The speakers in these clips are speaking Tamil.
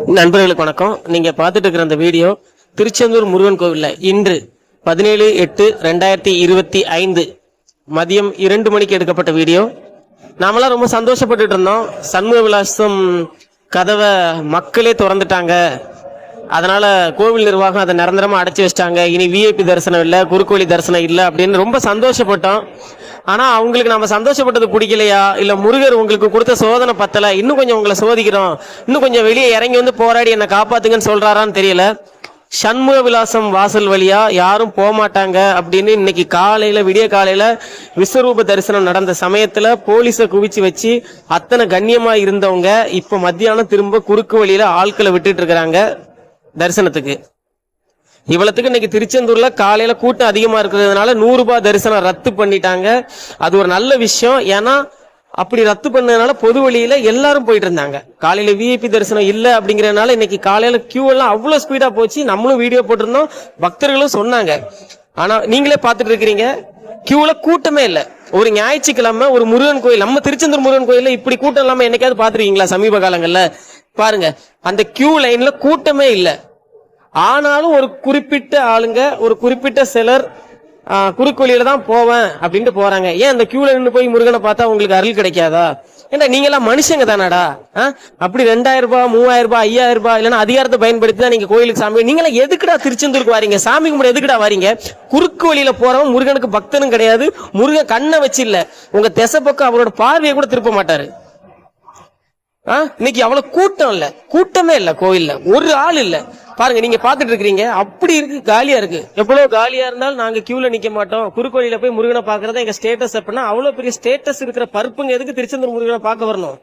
நண்பர்களுக்கு வணக்கம். நீங்க பார்த்துட்டு இருக்கிற அந்த வீடியோ திருச்செந்தூர் முருகன் கோவில்ல இன்று 17/8/2025 மதியம் 2 மணிக்கு எடுக்கப்பட்ட வீடியோ. நாமெல்லாம் ரொம்ப சந்தோஷப்பட்டுட்டு இருந்தோம். சண்முக விலாசம் கதவை மக்களே திறந்துட்டாங்க, அதனால கோவில் நிர்வாகம் அதை நிரந்தரமா அடைச்சி வச்சிட்டாங்க, இனி விஐபி தரிசனம் இல்லை, குறுக்கோழி தரிசனம் இல்லை அப்படின்னு ரொம்ப சந்தோஷப்பட்டோம். ஆனா அவங்களுக்கு நம்ம சந்தோஷப்பட்டது பிடிக்கலையா, இல்ல முருகர் உங்களுக்கு கொடுத்த சோதனை பத்தல, இன்னும் கொஞ்சம் உங்களை சோதிக்கிறோம், இன்னும் கொஞ்சம் வெளியே இறங்கி வந்து போராடி என்னை காப்பாத்துங்கன்னு சொல்றாரான்னு தெரியல. சண்முக விலாசம் வாசல் வழியா யாரும் போகமாட்டாங்க அப்படின்னு இன்னைக்கு காலையில விடிய காலையில விஸ்வரூப தரிசனம் நடந்த சமயத்துல போலீஸை குவிச்சு வச்சு அத்தனை கண்ணியமா இருந்தவங்க இப்ப மத்தியானம் திரும்ப குறுக்கு வழியில ஆட்களை விட்டுட்டு இருக்கிறாங்க தரிசனத்துக்கு. இவ்வளவுக்கு இன்னைக்கு திருச்செந்தூர்ல காலையில கூட்டம் அதிகமா இருக்கிறதுனால 100 ரூபாய் தரிசனம் ரத்து பண்ணிட்டாங்க. அது ஒரு நல்ல விஷயம். ஏன்னா அப்படி ரத்து பண்ணதுனால பொது வழியில எல்லாரும் போயிட்டு இருந்தாங்க. காலையில விஐபி தரிசனம் இல்ல அப்படிங்கறதுனால இன்னைக்கு காலையில கியூ எல்லாம் அவ்வளவு ஸ்பீடா போச்சு. நம்மளும் வீடியோ போட்டிருந்தோம், பக்தர்களும் சொன்னாங்க. ஆனா நீங்களே பாத்துட்டு இருக்கிறீங்க, கியூல கூட்டமே இல்ல. ஒரு ஞாயிற்றுக்கிழமை ஒரு முருகன் கோயில், நம்ம திருச்செந்தூர் முருகன் கோயில்ல இப்படி கூட்டம் இல்லாம என்னைக்காவது பாத்துருக்கீங்களா? சமீப காலங்கள்ல பாருங்க, அந்த கியூ லைன்ல கூட்டமே இல்ல. ஆனாலும் ஒரு குறிப்பிட்ட ஆளுங்க, ஒரு குறிப்பிட்ட சிலர் குறுக்கோழியில தான் போவேன் அப்படின்ட்டு போறாங்க. ஏன் அந்த கியூல நின்று போய் முருகனை பார்த்தா உங்களுக்கு அருள் கிடைக்காதா? ஏன்னா நீங்க எல்லாம் மனுஷங்க தானாடா? அப்படி 2000 ரூபாய் 3000 ரூபாய் 5000 ரூபாய் இல்லைன்னா அதிகாரத்தை பயன்படுத்தி தான் நீங்க கோயிலுக்கு சாமி, நீங்களா எதுக்குடா திருச்செந்தூருக்கு வாரீங்க? சாமி கும்பிட எதுக்குடா வாரீங்க? குறுக்கு வழியில போறவன் முருகனுக்கு பக்தனும் கிடையாது. முருகன் கண்ணை வச்சு இல்ல, உங்க திசை பக்கம் அவரோட பார்வையை கூட திருப்ப மாட்டாரு. இன்னைக்கு அவ்வளவு கூட்டம் இல்ல, கூட்டமே இல்ல கோயில்ல, ஒரு ஆள் இல்ல. பாருங்க, நீங்க பாத்துட்டு இருக்கீங்க, அப்படி இருக்கு, காலியா இருக்கு. எவ்வளவு காலியா இருந்தாலும் நாங்க கியூல நிக்க மாட்டோம், குறுக்கோழியில போய் முருகனை பாக்குறதா எங்க ஸ்டேட்டஸ். அப்படின்னா அவ்வளவு பெரிய ஸ்டேட்டஸ் இருக்கிற பருப்புங்க எதுக்கு திருச்செந்தூர் முருகனை பார்க்க வரணும்?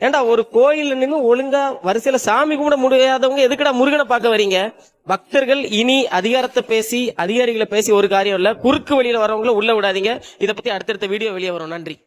ஏண்டா ஒரு கோயில் நின்று ஒழுங்கா வரிசையில சாமி கும்பிட முடியாதவங்க எதுக்குடா முருகனை பார்க்க வரீங்க? பக்தர்கள் இனி அதிகாரத்தை பேசி அதிகாரிகளை பேசி ஒரு காரியம் இல்ல. குறுக்கு வழியில வரவங்களை உள்ள விடாதீங்க. இதை பத்தி அடுத்தடுத்த வீடியோ வெளியே வரும். நன்றி.